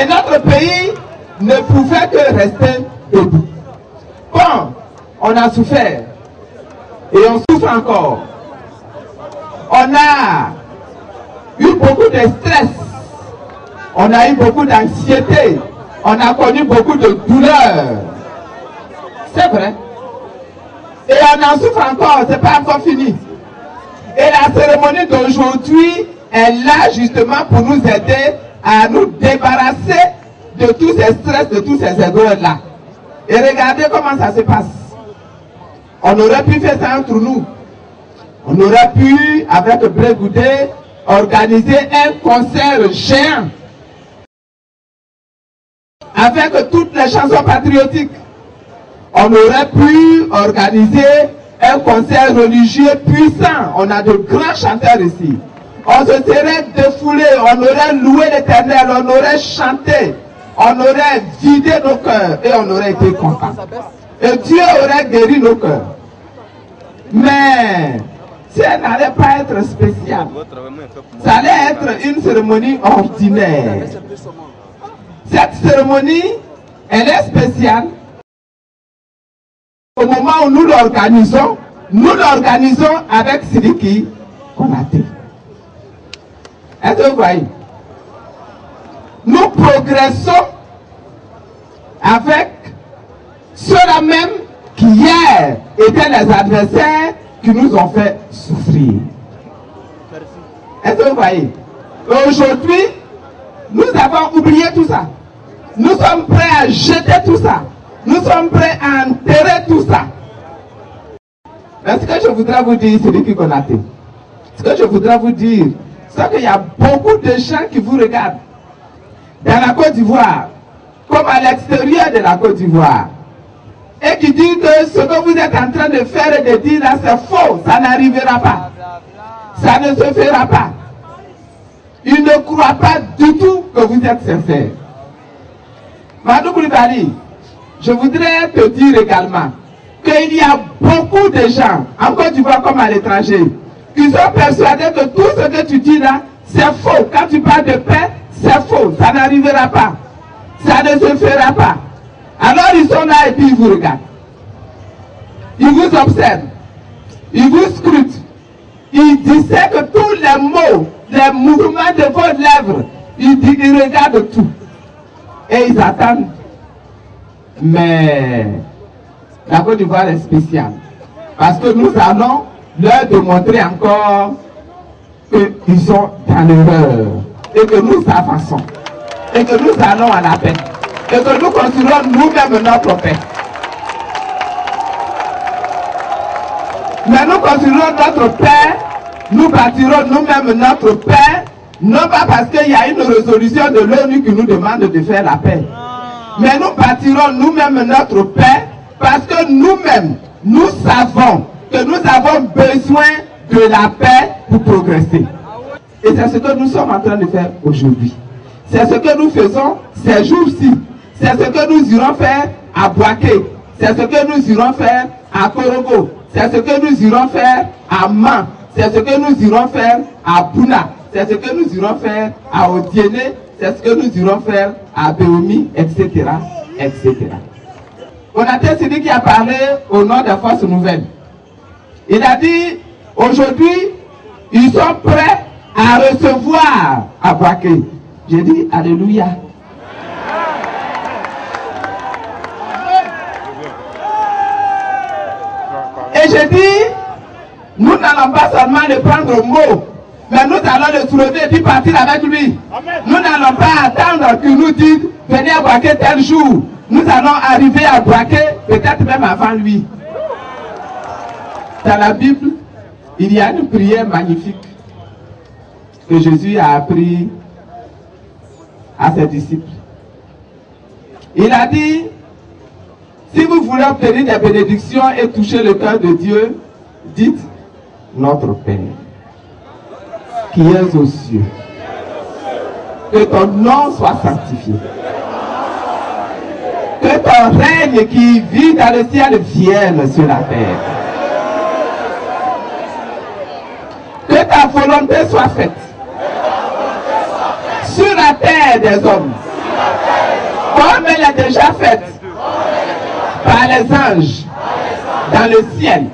Et notre pays ne pouvait que rester debout. Bon, on a souffert. Et on souffre encore. On a eu beaucoup de stress. On a eu beaucoup d'anxiété. On a connu beaucoup de douleur. C'est vrai. Et on en souffre encore. C'est pas encore fini. Et la cérémonie d'aujourd'hui est là justement pour nous aider à nous débarrasser de tous ces stress, de tous ces erreurs-là. Et regardez comment ça se passe. On aurait pu faire ça entre nous. On aurait pu, avec Blé Goudé, organiser un concert géant avec toutes les chansons patriotiques. On aurait pu organiser un concert religieux puissant. On a de grands chanteurs ici. On se serait défoulé, on aurait loué l'Éternel, on aurait chanté, on aurait vidé nos cœurs et on aurait été contents. Et Dieu aurait guéri nos cœurs. Mais ça n'allait pas être spécial. Ça allait être une cérémonie ordinaire. Cette cérémonie, elle est spéciale. Au moment où nous l'organisons avec Sidiki Konaté. Est-ce que vous voyez? Nous progressons avec ceux-là même qui hier étaient les adversaires qui nous ont fait souffrir. Est-ce que vous voyez? Aujourd'hui, nous avons oublié tout ça. Nous sommes prêts à jeter tout ça. Nous sommes prêts à enterrer tout ça. Mais ce que je voudrais vous dire, c'est Sidiki Konaté. Ce que je voudrais vous dire, c'est qu'il y a beaucoup de gens qui vous regardent dans la Côte d'Ivoire, comme à l'extérieur de la Côte d'Ivoire, et qui disent que ce que vous êtes en train de faire et de dire là, c'est faux, ça n'arrivera pas. Ça ne se fera pas. Ils ne croient pas du tout que vous êtes sincère. Madou Koulibaly, je voudrais te dire également qu'il y a beaucoup de gens, en Côte d'Ivoire comme à l'étranger, qui sont persuadés que tout ce que tu dis là, c'est faux. Quand tu parles de paix, c'est faux. Ça n'arrivera pas. Ça ne se fera pas. Alors ils sont là et puis ils vous regardent. Ils vous observent. Ils vous scrutent. Ils dissèquent tous les mots, les mouvements de vos lèvres. Ils regardent tout. Et ils attendent. Mais la Côte d'Ivoire est spéciale. Parce que nous allons leur démontrer encore qu'ils sont dans l'erreur. Et que nous avançons. Et que nous allons à la paix. Et que nous construirons nous-mêmes notre paix. Mais nous construirons notre paix. Nous bâtirons nous-mêmes notre paix. Non pas parce qu'il y a une résolution de l'ONU qui nous demande de faire la paix. Mais nous bâtirons nous-mêmes notre paix parce que nous-mêmes, nous savons que nous avons besoin de la paix pour progresser. Et c'est ce que nous sommes en train de faire aujourd'hui. C'est ce que nous faisons ces jours-ci. C'est ce que nous irons faire à Boaké. C'est ce que nous irons faire à Korogo. C'est ce que nous irons faire à Man. C'est ce que nous irons faire à Bouna. C'est ce que nous irons faire à Odiéné. C'est ce que nous irons faire à Béoumi, etc. etc. Konaté Sidiki a parlé au nom des Forces Nouvelles. Il a dit, aujourd'hui, ils sont prêts à recevoir à Boaké. J'ai dit, alléluia. Et j'ai dit, nous n'allons pas seulement le prendre au mot, mais nous allons le soulever et puis partir avec lui. Nous n'allons pas attendre qu'il nous dise, venez à Boaké tel jour. Nous allons arriver à Boaké, peut-être même avant lui. Dans la Bible, il y a une prière magnifique que Jésus a appris à ses disciples. Il a dit, si vous voulez obtenir des bénédictions et toucher le cœur de Dieu, dites, notre Père, qui es aux cieux, que ton nom soit sanctifié, que ton règne qui vit dans le ciel vienne sur la terre, que ta volonté soit faite sur la terre des hommes comme elle est déjà faite par les anges dans le ciel.